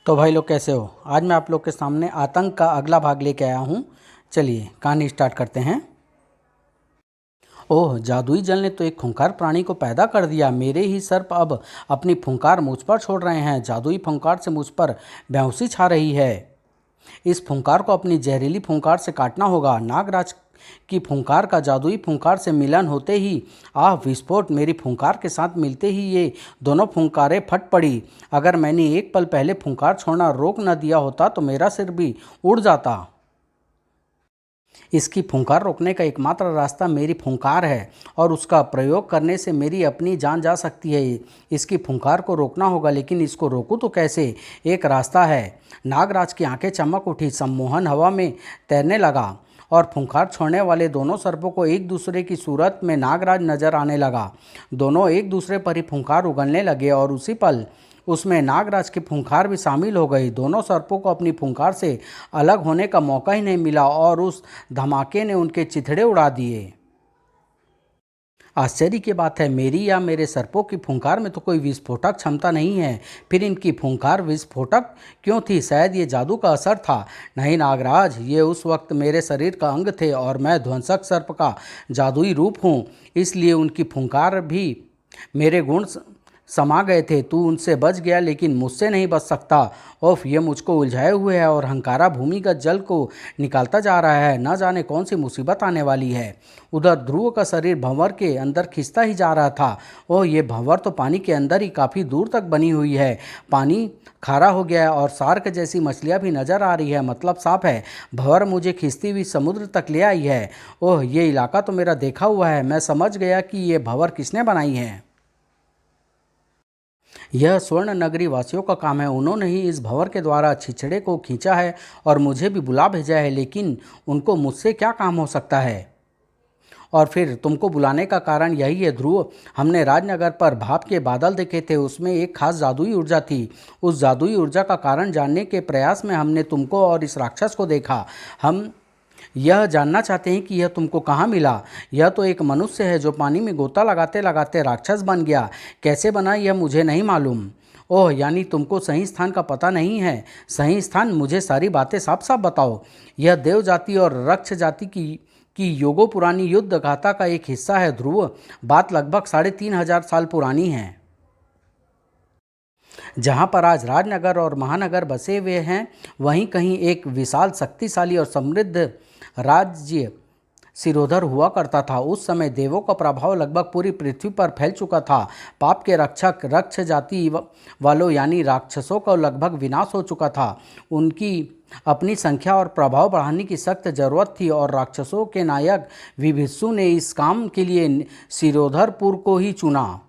तो भाई लोग कैसे हो। आज मैं आप लोग के सामने आतंक का अगला भाग लेके आया हूँ। चलिए कहानी स्टार्ट करते हैं। ओह, जादुई जल ने तो एक खूंखार प्राणी को पैदा कर दिया। मेरे ही सर्प अब अपनी फुंकार मुझ पर छोड़ रहे हैं। जादुई फुंकार से मुझ पर बेहोशी छा रही है। इस फुंकार को अपनी जहरीली फुंकार से काटना होगा। नागराज की फुंकार का जादुई फुंकार से मिलन होते ही आह विस्फोट, मेरी फुंकार के साथ मिलते ही ये दोनों फुंकारें फट पड़ी। अगर मैंने एक पल पहले फुंकार छोड़ना रोक न दिया होता तो मेरा सिर भी उड़ जाता। इसकी फुंकार रोकने का एकमात्र रास्ता मेरी फुंकार है और उसका प्रयोग करने से मेरी अपनी जान जा सकती है। इसकी फुंकार को रोकना होगा, लेकिन इसको रोकूं तो कैसे। एक रास्ता है। नागराज की आंखें चमक उठी। सम्मोहन हवा में तैरने लगा और फुंकार छोड़ने वाले दोनों सर्पों को एक दूसरे की सूरत में नागराज नजर आने लगा। दोनों एक दूसरे पर ही फुंकार उगलने लगे और उसी पल उसमें नागराज की फुंकार भी शामिल हो गई। दोनों सर्पों को अपनी फुंकार से अलग होने का मौका ही नहीं मिला और उस धमाके ने उनके चिथड़े उड़ा दिए। आश्चर्य की बात है, मेरी या मेरे सर्पों की फुंकार में तो कोई विस्फोटक क्षमता नहीं है। फिर इनकी फुंकार विस्फोटक क्यों थी? शायद ये जादू का असर था। नहीं नागराज, ये उस वक्त मेरे शरीर का अंग थे और मैं ध्वंसक सर्प का जादुई रूप हूँ, इसलिए उनकी फुंकार भी मेरे गुण समा गए थे। तू उनसे बच गया, लेकिन मुझसे नहीं बच सकता। ओफ, ये मुझको उलझाए हुए है और हंकारा भूमिगत जल को निकालता जा रहा है। न जाने कौन सी मुसीबत आने वाली है। उधर ध्रुव का शरीर भंवर के अंदर खिंचता ही जा रहा था। ओह, ये भंवर तो पानी के अंदर ही काफ़ी दूर तक बनी हुई है। पानी खारा हो गया है और शार्क जैसी मछलियाँ भी नजर आ रही है। मतलब साफ है, भंवर मुझे खिंचती हुई समुद्र तक ले आई है। ओह, ये इलाका तो मेरा देखा हुआ है। मैं समझ गया कि ये भंवर किसने बनाई है। यह स्वर्ण नगरी वासियों का काम है। उन्होंने ही इस भंवर के द्वारा छिछड़े को खींचा है और मुझे भी बुला भेजा है, लेकिन उनको मुझसे क्या काम हो सकता है। और फिर तुमको बुलाने का कारण यही है ध्रुव। हमने राजनगर पर भाप के बादल देखे थे, उसमें एक खास जादुई ऊर्जा थी। उस जादुई ऊर्जा का कारण जानने के प्रयास में हमने तुमको और इस राक्षस को देखा। हम यह जानना चाहते हैं कि यह तुमको कहाँ मिला। यह तो एक मनुष्य है जो पानी में गोता लगाते लगाते राक्षस बन गया। कैसे बना यह मुझे नहीं मालूम। ओह, यानी तुमको सही स्थान का पता नहीं है। सही स्थान? मुझे सारी बातें साफ साफ बताओ। यह देव जाति और रक्ष जाति की योगो पुरानी युद्ध गाथा का एक हिस्सा है ध्रुव। बात लगभग 3,500 साल पुरानी है। जहाँ पर आज राजनगर और महानगर बसे हुए हैं, वहीं कहीं एक विशाल शक्तिशाली और समृद्ध राज्य सिरोधर हुआ करता था। उस समय देवों का प्रभाव लगभग पूरी पृथ्वी पर फैल चुका था। पाप के रक्षक रक्ष जाति वालों यानी राक्षसों का लगभग विनाश हो चुका था। उनकी अपनी संख्या और प्रभाव बढ़ाने की सख्त जरूरत थी और राक्षसों के नायक विभिषु ने इस काम के लिए सिरोधरपुर को ही चुना।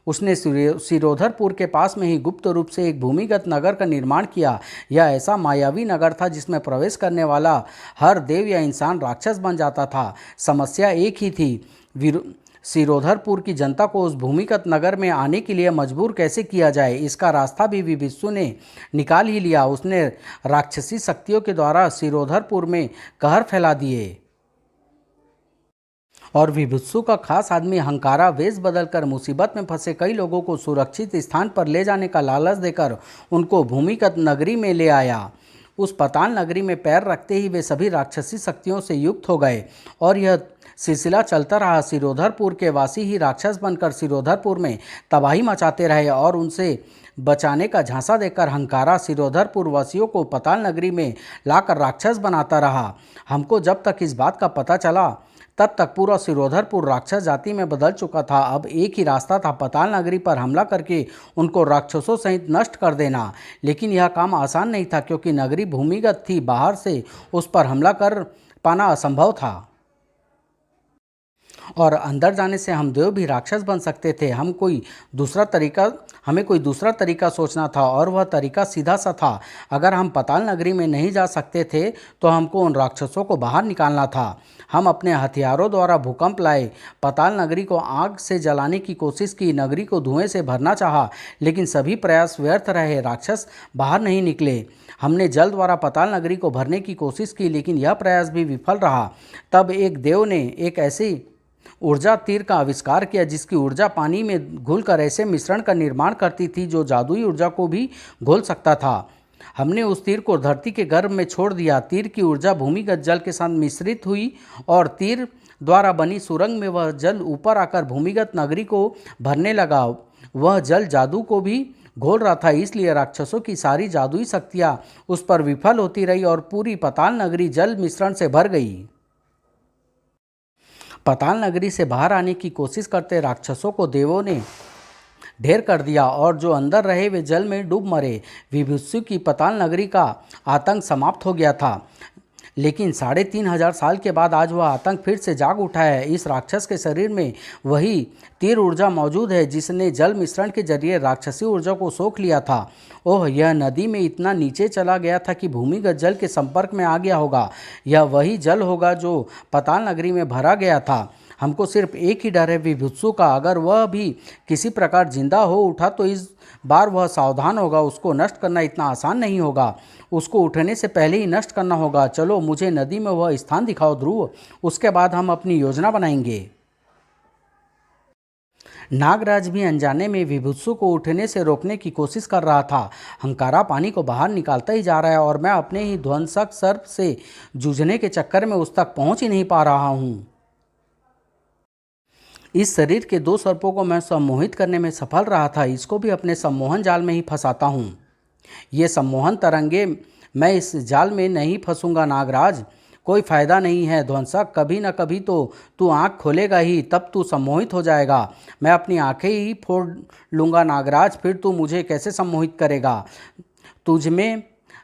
उसने सिरोधरपुर के पास में ही गुप्त रूप से एक भूमिगत नगर का निर्माण किया। यह ऐसा मायावी नगर था जिसमें प्रवेश करने वाला हर देव या इंसान राक्षस बन जाता था। समस्या एक ही थी, सिरोधरपुर की जनता को उस भूमिगत नगर में आने के लिए मजबूर कैसे किया जाए। इसका रास्ता भी विभिषु ने निकाल ही लिया। उसने राक्षसी शक्तियों के द्वारा सिरोधरपुर में कहर फैला दिए और विभुत्सु का खास आदमी हंकारा वेश बदलकर मुसीबत में फंसे कई लोगों को सुरक्षित स्थान पर ले जाने का लालच देकर उनको भूमिगत नगरी में ले आया। उस पताल नगरी में पैर रखते ही वे सभी राक्षसी शक्तियों से युक्त हो गए और यह सिलसिला चलता रहा। सिरोधरपुर के वासी ही राक्षस बनकर सिरोधरपुर में तबाही मचाते रहे और उनसे बचाने का झांसा देकर हंकारा सिरोधरपुर वासियों को पताल नगरी में लाकर राक्षस बनाता रहा। हमको जब तक इस बात का पता चला तब तक पूरा सिरोधरपुर राक्षस जाति में बदल चुका था। अब एक ही रास्ता था, पताल नगरी पर हमला करके उनको राक्षसों सहित नष्ट कर देना। लेकिन यह काम आसान नहीं था, क्योंकि नगरी भूमिगत थी। बाहर से उस पर हमला कर पाना असंभव था और अंदर जाने से हम देव भी राक्षस बन सकते थे। हमें कोई दूसरा तरीका सोचना था और वह तरीका सीधा सा था। अगर हम पताल नगरी में नहीं जा सकते थे तो हमको उन राक्षसों को बाहर निकालना था। हम अपने हथियारों द्वारा भूकंप लाए, पताल नगरी को आग से जलाने की कोशिश की, नगरी को धुएं से भरना चाहा, लेकिन सभी प्रयास व्यर्थ रहे। राक्षस बाहर नहीं निकले। हमने जल द्वारा पताल नगरी को भरने की कोशिश की, लेकिन यह प्रयास भी विफल रहा। तब एक देव ने एक ऐसी ऊर्जा तीर का आविष्कार किया जिसकी ऊर्जा पानी में घुलकर ऐसे मिश्रण का निर्माण करती थी जो जादुई ऊर्जा को भी घोल सकता था। हमने उस तीर को धरती के गर्भ में छोड़ दिया। तीर की ऊर्जा भूमिगत जल के साथ मिश्रित हुई और तीर द्वारा बनी सुरंग में वह जल ऊपर आकर भूमिगत नगरी को भरने लगा। वह जल जादू को भी घोल रहा था, इसलिए राक्षसों की सारी जादुई शक्तियां उस पर विफल होती रही और पूरी पाताल नगरी जल मिश्रण से भर गई। पाताल नगरी से बाहर आने की कोशिश करते राक्षसों को देवों ने ढेर कर दिया और जो अंदर रहे वे जल में डूब मरे। विभुत्सु की पाताल नगरी का आतंक समाप्त हो गया था, लेकिन 3500 साल के बाद आज वह आतंक फिर से जाग उठा है। इस राक्षस के शरीर में वही तीर ऊर्जा मौजूद है जिसने जल मिश्रण के जरिए राक्षसी ऊर्जा को सोख लिया था। ओह, यह नदी में इतना नीचे चला गया था कि भूमिगत जल के संपर्क में आ गया होगा। यह वही जल होगा जो पाताल नगरी में भरा गया था। हमको सिर्फ एक ही डर है विभुत्सु का, अगर वह भी किसी प्रकार जिंदा हो उठा तो इस बार वह सावधान होगा। उसको नष्ट करना इतना आसान नहीं होगा, उसको उठने से पहले ही नष्ट करना होगा। चलो मुझे नदी में वह स्थान दिखाओ ध्रुव, उसके बाद हम अपनी योजना बनाएंगे। नागराज भी अनजाने में विभुत्सु को उठने से रोकने की कोशिश कर रहा था। हंकारा पानी को बाहर निकालता ही जा रहा है और मैं अपने ही ध्वंसक सर्प से जूझने के चक्कर में उस तक पहुंच ही नहीं पा रहा हूँ। इस शरीर के 2 सर्पों को मैं सम्मोहित करने में सफल रहा था, इसको भी अपने सम्मोहन जाल में ही फंसाता हूँ। ये सम्मोहन तरंगे, मैं इस जाल में नहीं फंसूंगा नागराज, कोई फायदा नहीं है ध्वंसक, कभी न कभी तो तू आँख खोलेगा ही, तब तू सम्मोहित हो जाएगा। मैं अपनी आँखें ही फोड़ लूँगा नागराज, फिर तू मुझे कैसे सम्मोहित करेगा। तुझमें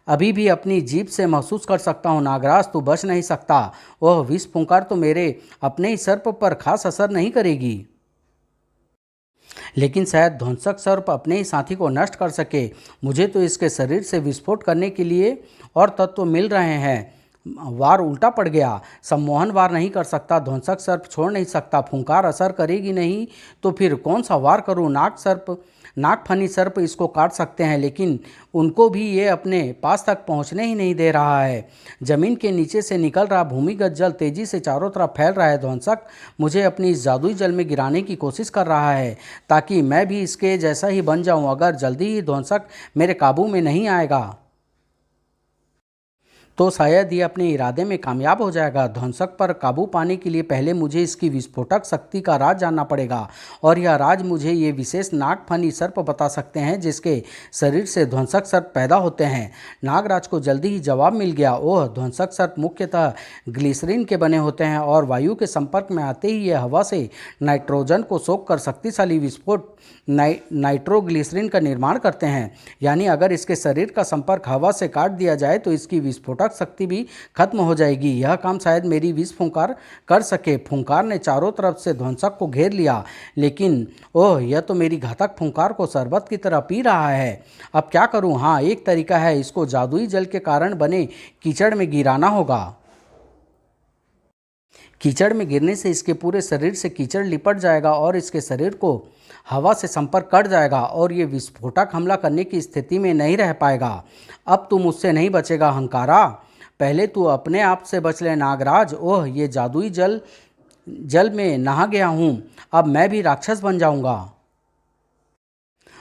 अभी भी अपनी जीभ से महसूस कर सकता हूँ नागराज, तू बच नहीं सकता। वह विष फुंकार तो मेरे अपने ही सर्प पर खास असर नहीं करेगी, लेकिन शायद ध्वंसक सर्प अपने ही साथी को नष्ट कर सके। मुझे तो इसके शरीर से विस्फोट करने के लिए और तत्व मिल रहे हैं। वार उल्टा पड़ गया। सम्मोहन वार नहीं कर सकता, ध्वंसक सर्प छोड़ नहीं सकता, फुंकार असर करेगी नहीं तो फिर कौन सा वार करूं। नागफनी सर्प इसको काट सकते हैं, लेकिन उनको भी ये अपने पास तक पहुंचने ही नहीं दे रहा है। जमीन के नीचे से निकल रहा भूमिगत जल तेजी से चारों तरफ फैल रहा है। ध्वंसक मुझे अपनी इस जादुई जल में गिराने की कोशिश कर रहा है ताकि मैं भी इसके जैसा ही बन जाऊं। अगर जल्दी ही ध्वंसक मेरे काबू में नहीं आएगा तो शायद ये अपने इरादे में कामयाब हो जाएगा। ध्वंसक पर काबू पाने के लिए पहले मुझे इसकी विस्फोटक शक्ति का राज जानना पड़ेगा, और यह राज मुझे ये विशेष नागफनी सर्प बता सकते हैं जिसके शरीर से ध्वंसक सर्प पैदा होते हैं। नागराज को जल्दी ही जवाब मिल गया। ओह, ध्वंसक सर्प मुख्यतः ग्लिसरीन के बने होते हैं और वायु के संपर्क में आते ही ये हवा से नाइट्रोजन को सोख कर शक्तिशाली विस्फोट नाइट्रोग्लिसरीन का निर्माण करते हैं। यानी अगर इसके शरीर का संपर्क हवा से काट दिया जाए तो इसकी विस्फोटक शक्ति भी खत्म हो जाएगी। यह काम शायद मेरी विष फुंकार कर सके। फुंकार ने चारों तरफ से ध्वंसक को घेर लिया, लेकिन ओह, यह तो मेरी घातक फुंकार को शरबत की तरह पी रहा है। अब क्या करूं? हाँ, एक तरीका है, इसको जादुई जल के कारण बने कीचड़ में गिराना होगा। कीचड़ में गिरने से इसके पूरे शरीर से कीचड़ लिपट जाएगा और इसके शरीर को हवा से संपर्क कर जाएगा और ये विस्फोटक हमला करने की स्थिति में नहीं रह पाएगा। अब तू मुझसे नहीं बचेगा हंकारा, पहले तू अपने आप से बच ले नागराज। ओह, ये जादुई जल में नहा गया हूँ, अब मैं भी राक्षस बन जाऊँगा।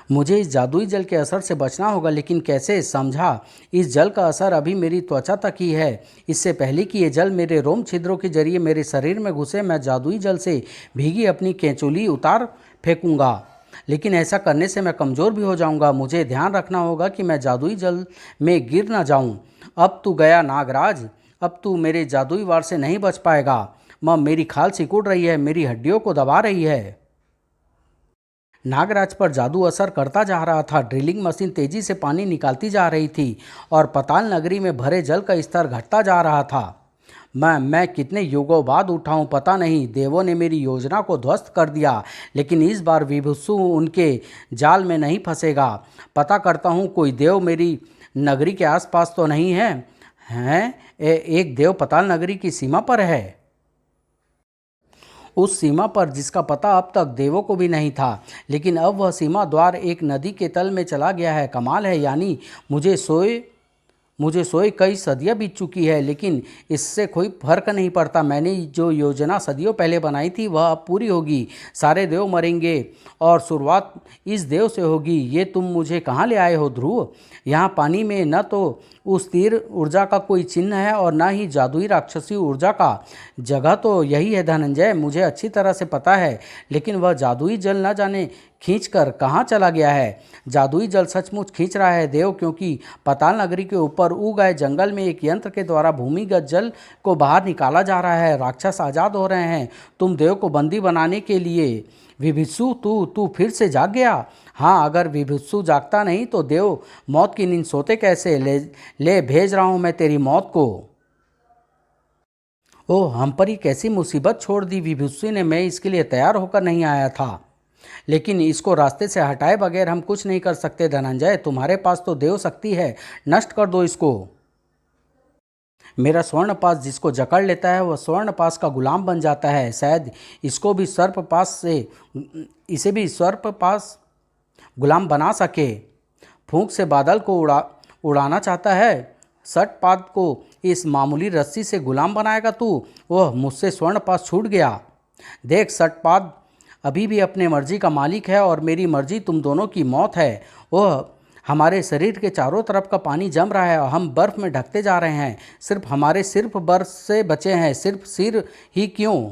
मुझे इस जादुई जल के असर से बचना होगा, लेकिन कैसे? समझा, इस जल का असर अभी मेरी त्वचा तक ही है। इससे पहले कि ये जल मेरे रोम छिद्रों के जरिए मेरे शरीर में घुसे, मैं जादुई जल से भीगी अपनी केंचुली उतार फेंकूंगा। लेकिन ऐसा करने से मैं कमज़ोर भी हो जाऊंगा। मुझे ध्यान रखना होगा कि मैं जादुई जल में गिर ना जाऊं। अब तू गया नागराज, अब तू मेरे जादुई वार से नहीं बच पाएगा। मेरी खाल सिकुड़ रही है, मेरी हड्डियों को दबा रही है। नागराज पर जादू असर करता जा रहा था। ड्रिलिंग मशीन तेजी से पानी निकालती जा रही थी और पाताल नगरी में भरे जल का स्तर घटता जा रहा था। मैं कितने युगों बाद उठा हूँ पता नहीं। देवों ने मेरी योजना को ध्वस्त कर दिया, लेकिन इस बार विभुत्सु उनके जाल में नहीं फंसेगा। पता करता हूँ कोई देव मेरी नगरी के आसपास तो नहीं है। एक देव पाताल नगरी की सीमा पर है, उस सीमा पर जिसका पता अब तक देवों को भी नहीं था, लेकिन अब वह सीमा द्वार एक नदी के तल में चला गया है। कमाल है, यानी मुझे सोए मुझे सोए कई सदियां बीत चुकी है, लेकिन इससे कोई फर्क नहीं पड़ता। मैंने जो योजना सदियों पहले बनाई थी वह अब पूरी होगी। सारे देव मरेंगे और शुरुआत इस देव से होगी। ये तुम मुझे कहाँ ले आए हो ध्रुव? यहाँ पानी में न तो उस तीर ऊर्जा का कोई चिन्ह है और न ही जादुई राक्षसी ऊर्जा का। जगह तो यही है धनंजय, मुझे अच्छी तरह से पता है, लेकिन वह जादुई जल न जाने खींच कर कहाँ चला गया है। जादुई जल सचमुच खींच रहा है देव, क्योंकि पाताल नगरी के ऊपर उग गए जंगल में एक यंत्र के द्वारा भूमिगत जल को बाहर निकाला जा रहा है। राक्षस आज़ाद हो रहे हैं तुम देव को बंदी बनाने के लिए। विभित्सु, तू तू फिर से जाग गया? हाँ, अगर विभित्सु जागता नहीं तो देव मौत की नींद सोते कैसे? ले भेज रहा हूँ मैं तेरी मौत को। ओह, हम पर ही कैसी मुसीबत छोड़ दी विभित्सु ने। मैं इसके लिए तैयार होकर नहीं आया था, लेकिन इसको रास्ते से हटाए बगैर हम कुछ नहीं कर सकते धनंजय। तुम्हारे पास तो देव शक्ति है, नष्ट कर दो इसको। मेरा स्वर्ण पास जिसको जकड़ लेता है वह स्वर्ण पास का गुलाम बन जाता है। शायद इसको भी सर्प पास से इसे भी सर्प पास गुलाम बना सके। फूंक से बादल को उड़ाना चाहता है। सटपाद को इस मामूली रस्सी से गुलाम बनाएगा तू? वह मुझसे स्वर्ण पास छूट गया। देख सटपाद अभी भी अपने मर्जी का मालिक है और मेरी मर्जी तुम दोनों की मौत है। वह हमारे शरीर के चारों तरफ का पानी जम रहा है और हम बर्फ़ में ढकते जा रहे हैं। सिर्फ हमारे सिर्फ बर्फ़ से बचे हैं, सिर्फ सिर ही क्यों,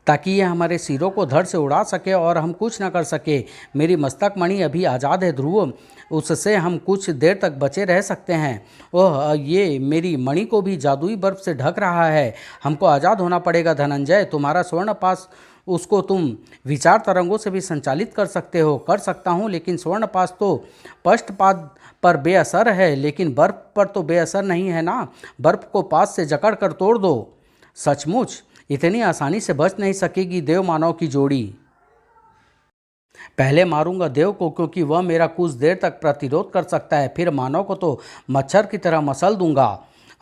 ताकि ये हमारे सिरों को धड़ से उड़ा सके और हम कुछ न कर सके। मेरी मस्तक मणि अभी आज़ाद है ध्रुव, उससे हम कुछ देर तक बचे रह सकते हैं। ओह, ये मेरी मणि को भी जादुई बर्फ से ढक रहा है। हमको आज़ाद होना पड़ेगा धनंजय। तुम्हारा स्वर्ण पास, उसको तुम विचार तरंगों से भी संचालित कर सकते हो। कर सकता हूँ, लेकिन स्वर्ण पास तो पष्टपाद पर बेअसर है, लेकिन बर्फ पर तो बेअसर नहीं है ना। बर्फ को पास से जकड़ कर तोड़ दो। सचमुच इतनी आसानी से बच नहीं सकेगी देव मानव की जोड़ी। पहले मारूंगा देव को, क्योंकि वह मेरा कुछ देर तक प्रतिरोध कर सकता है। फिर मानव को तो मच्छर की तरह मसल दूंगा।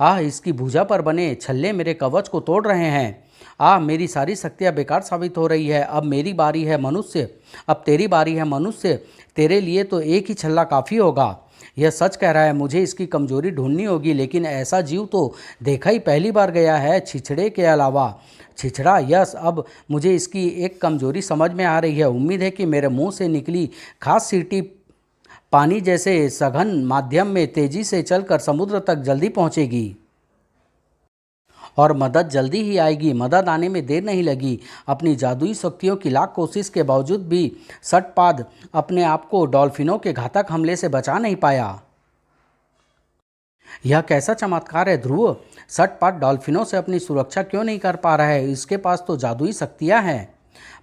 आह, इसकी भुजा पर बने छल्ले मेरे कवच को तोड़ रहे हैं। आह, मेरी सारी शक्तियाँ बेकार साबित हो रही है। अब मेरी बारी है मनुष्य, अब तेरी बारी है मनुष्य। तेरे लिए तो एक ही छल्ला काफ़ी होगा। यह सच कह रहा है, मुझे इसकी कमजोरी ढूंढनी होगी, लेकिन ऐसा जीव तो देखा ही पहली बार गया है छिछड़े के अलावा। छिछड़ा, यस, अब मुझे इसकी एक कमजोरी समझ में आ रही है। उम्मीद है कि मेरे मुंह से निकली खास सीटी पानी जैसे सघन माध्यम में तेजी से चलकर समुद्र तक जल्दी पहुंचेगी और मदद जल्दी ही आएगी। मदद आने में देर नहीं लगी। अपनी जादुई शक्तियों की लाख कोशिश के बावजूद भी सटपाद अपने आप को डॉल्फिनों के घातक हमले से बचा नहीं पाया। यह कैसा चमत्कार है ध्रुव? सटपाद डॉल्फिनों से अपनी सुरक्षा क्यों नहीं कर पा रहा है? इसके पास तो जादुई शक्तियाँ हैं।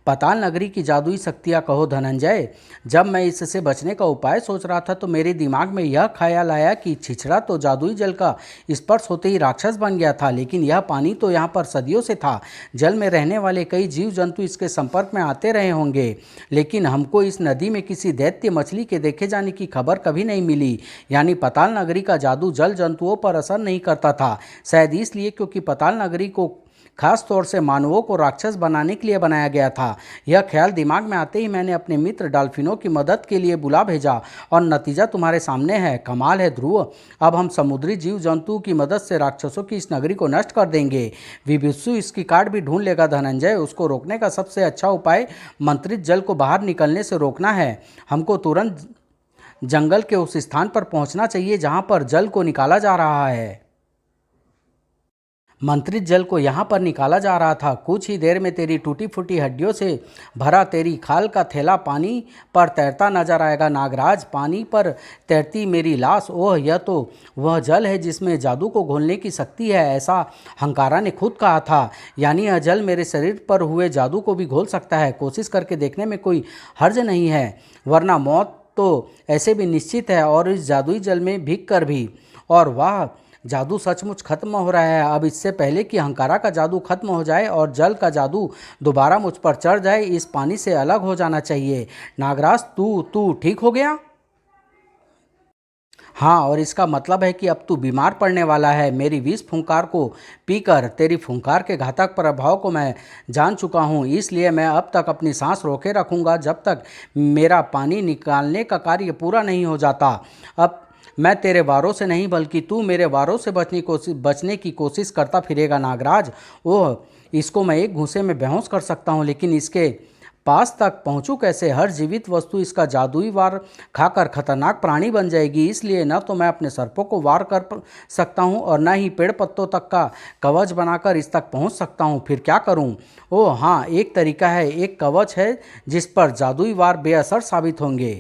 पाताल नगरी की जादुई शक्तियाँ कहो धनंजय। जब मैं इससे बचने का उपाय सोच रहा था तो मेरे दिमाग में यह ख्याल आया कि छिछड़ा तो जादुई जल का स्पर्श होते ही राक्षस बन गया था, लेकिन यह पानी तो यहाँ पर सदियों से था। जल में रहने वाले कई जीव जंतु इसके संपर्क में आते रहे होंगे, लेकिन हमको इस नदी में किसी दैत्य मछली के देखे जाने की खबर कभी नहीं मिली। यानी पाताल नगरी का जादू जल जंतुओं पर असर नहीं करता था। शायद इसलिए क्योंकि पाताल नगरी को खास तौर से मानवों को राक्षस बनाने के लिए बनाया गया था। यह ख्याल दिमाग में आते ही मैंने अपने मित्र डॉल्फिनों की मदद के लिए बुला भेजा और नतीजा तुम्हारे सामने है। कमाल है ध्रुव, अब हम समुद्री जीव जंतु की मदद से राक्षसों की इस नगरी को नष्ट कर देंगे। विभित्सु इसकी काट भी ढूंढ लेगा धनंजय। उसको रोकने का सबसे अच्छा उपाय मंत्रित जल को बाहर निकलने से रोकना है। हमको तुरंत जंगल के उस स्थान पर पहुंचना चाहिए जहां पर जल को निकाला जा रहा है। मंत्रित जल को यहाँ पर निकाला जा रहा था। कुछ ही देर में तेरी टूटी फूटी हड्डियों से भरा तेरी खाल का थैला पानी पर तैरता नजर आएगा नागराज। पानी पर तैरती मेरी लाश, ओह, यह तो वह जल है जिसमें जादू को घोलने की शक्ति है, ऐसा हंकारा ने खुद कहा था। यानी यह जल मेरे शरीर पर हुए जादू को भी घोल सकता है। कोशिश करके देखने में कोई हर्ज नहीं है, वरना मौत तो ऐसे भी निश्चित है, और इस जादुई जल में भीग कर भी। और वाह, जादू सचमुच खत्म हो रहा है। अब इससे पहले कि हंकारा का जादू खत्म हो जाए और जल का जादू दोबारा मुझ पर चढ़ जाए, इस पानी से अलग हो जाना चाहिए। नागराज, तू तू ठीक हो गया? हाँ, और इसका मतलब है कि अब तू बीमार पड़ने वाला है। मेरी विष फुंकार को पीकर तेरी फुंकार के घातक प्रभाव को मैं जान चुका हूँ, इसलिए मैं अब तक अपनी सांस रोके रखूँगा जब तक मेरा पानी निकालने का कार्य पूरा नहीं हो जाता। अब मैं तेरे वारों से नहीं बल्कि तू मेरे वारों से बचने की कोशिश करता फिरेगा नागराज। ओह, इसको मैं एक घूंसे में बेहोश कर सकता हूँ, लेकिन इसके पास तक पहुँचूँ कैसे? हर जीवित वस्तु इसका जादुई वार खाकर खतरनाक प्राणी बन जाएगी, इसलिए न तो मैं अपने सर्पों को वार कर सकता हूँ और न ही पेड़ पत्तों तक का कवच बनाकर इस तक पहुँच सकता हूँ। फिर क्या करूँ? ओह हाँ, एक तरीका है, एक कवच है जिस पर जादुई वार बेअसर साबित होंगे।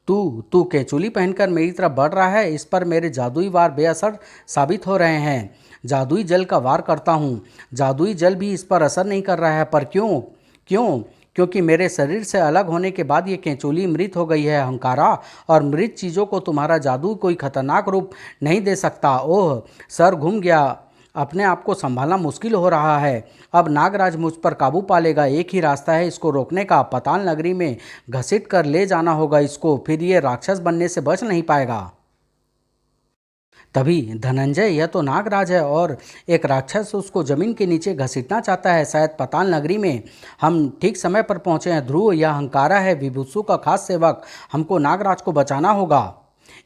तू तू केचुली पहनकर मेरी तरफ बढ़ रहा है, इस पर मेरे जादुई वार बेअसर साबित हो रहे हैं। जादुई जल का वार करता हूँ, जादुई जल भी इस पर असर नहीं कर रहा है। पर क्यों? क्यों? क्योंकि मेरे शरीर से अलग होने के बाद ये केंचुली मृत हो गई है हंकारा, और मृत चीज़ों को तुम्हारा जादू कोई खतरनाक रूप नहीं दे सकता। ओह, सर घूम गया, अपने आप को संभालना मुश्किल हो रहा है। अब नागराज मुझ पर काबू पा लेगा, एक ही रास्ता है इसको रोकने का, पाताल नगरी में घसीट कर ले जाना होगा इसको, फिर ये राक्षस बनने से बच नहीं पाएगा। तभी धनंजय, यह तो नागराज है और एक राक्षस उसको जमीन के नीचे घसीटना चाहता है। शायद पाताल नगरी में हम ठीक समय पर पहुंचे हैं। ध्रुव, यह हंकारा है, विभूसु का खास सेवक, हमको नागराज को बचाना होगा।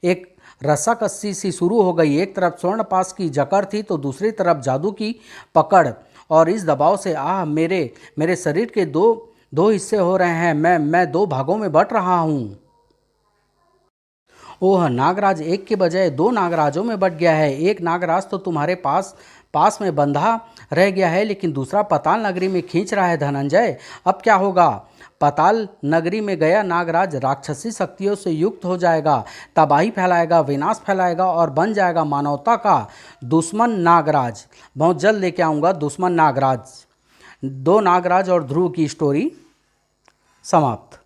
एक रस्साकस्सी सी शुरू हो गई। एक तरफ स्वर्णपास की जकड़ थी तो दूसरी तरफ जादू की पकड़, और इस दबाव से मेरे मेरे शरीर के दो दो हिस्से हो रहे हैं। मैं दो भागों में बंट रहा हूँ। ओह, नागराज एक के बजाय दो नागराजों में बट गया है। एक नागराज तो तुम्हारे पास पास में बंधा रह गया है, लेकिन दूसरा पाताल नगरी में खींच रहा है। धनंजय, अब क्या होगा? पाताल नगरी में गया नागराज राक्षसी शक्तियों से युक्त हो जाएगा, तबाही फैलाएगा, विनाश फैलाएगा और बन जाएगा मानवता का दुश्मन नागराज। बहुत जल्द लेके आऊँगा दुश्मन नागराज। दो नागराज और ध्रुव की स्टोरी समाप्त।